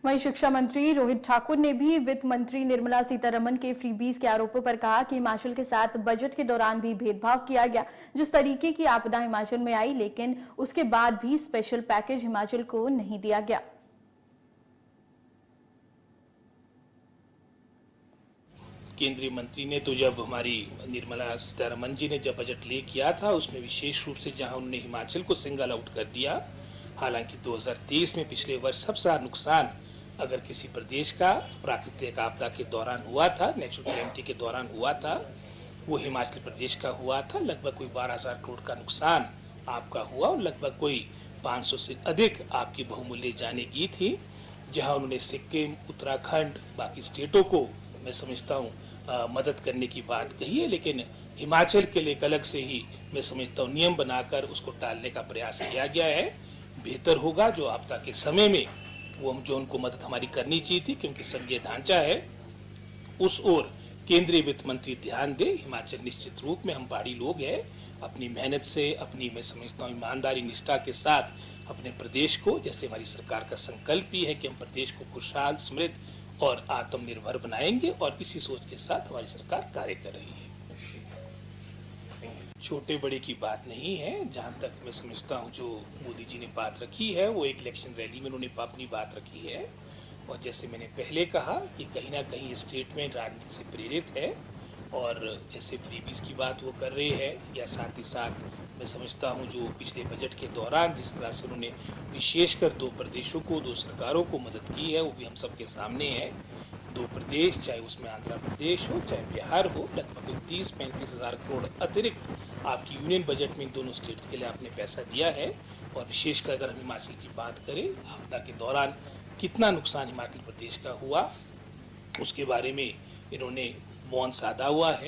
वहीं शिक्षा मंत्री रोहित ठाकुर ने भी वित्त मंत्री निर्मला सीतारमण के फ्रीबीज के आरोपों पर कहा कि हिमाचल के साथ बजट के दौरान भी भेदभाव किया गया। जिस तरीके की आपदा हिमाचल में आई, लेकिन उसके बाद भी स्पेशल पैकेज हिमाचल को नहीं दिया गया। केंद्रीय मंत्री ने तो जब हमारी निर्मला सीतारमण जी ने जब बजट ले किया था, उसमें विशेष रूप से जहां उन्होंने हिमाचल को सिंगल आउट कर दिया। हालांकि 2023 में पिछले वर्ष सबसे ज्यादा नुकसान अगर किसी प्रदेश का प्राकृतिक आपदा के दौरान हुआ था, नेचुरल कैलेमिटी के दौरान हुआ था, वो हिमाचल प्रदेश का हुआ था। लगभग कोई 12,000 करोड़ का नुकसान आपका हुआ और लगभग कोई 500 से अधिक आपकी बहुमूल्य जाने की थी। जहां उन्होंने सिक्किम, उत्तराखंड, बाकी स्टेटों को मैं समझता हूँ मदद करने की बात कही है, लेकिन हिमाचल के लिए एक अलग से ही मैं समझता हूँ नियम बनाकर उसको टालने का प्रयास किया गया है। बेहतर होगा जो आपदा के समय में वो हम जो उनको मदद हमारी करनी चाहिए थी, क्योंकि संघीय ढांचा है, उस ओर केंद्रीय वित्त मंत्री ध्यान दे। हिमाचल निश्चित रूप में हम पहाड़ी लोग हैं, अपनी मेहनत से, अपनी मैं समझता हूँ ईमानदारी निष्ठा के साथ अपने प्रदेश को, जैसे हमारी सरकार का संकल्प ही है कि हम प्रदेश को खुशहाल, समृद्ध और आत्मनिर्भर बनाएंगे, और इसी सोच के साथ हमारी सरकार कार्य कर रही है। छोटे बड़े की बात नहीं है। जहां तक मैं समझता हूं जो मोदी जी ने बात रखी है, वो एक इलेक्शन रैली में उन्होंने अपनी बात रखी है, और जैसे मैंने पहले कहा कि कहीं ना कहीं स्टेटमेंट राजनीति से प्रेरित है, और जैसे फ्रीबीज की बात वो कर रहे हैं, या साथ ही साथ मैं समझता हूं जो पिछले बजट के दौरान जिस तरह से उन्होंने विशेषकर 2 प्रदेशों को, 2 सरकारों को मदद की है, वो भी हम सबके सामने है। 2 प्रदेश, चाहे उसमें आंध्र प्रदेश हो चाहे बिहार हो, लगभग 30-35 हज़ार करोड़ अतिरिक्त आपकी यूनियन बजट में इन दोनों स्टेट्स के लिए आपने पैसा दिया है। और विशेषकर अगर हम हिमाचल की बात करें, आपदा के दौरान कितना नुकसान हिमाचल प्रदेश का हुआ, उसके बारे में इन्होंने मौन साधा हुआ है।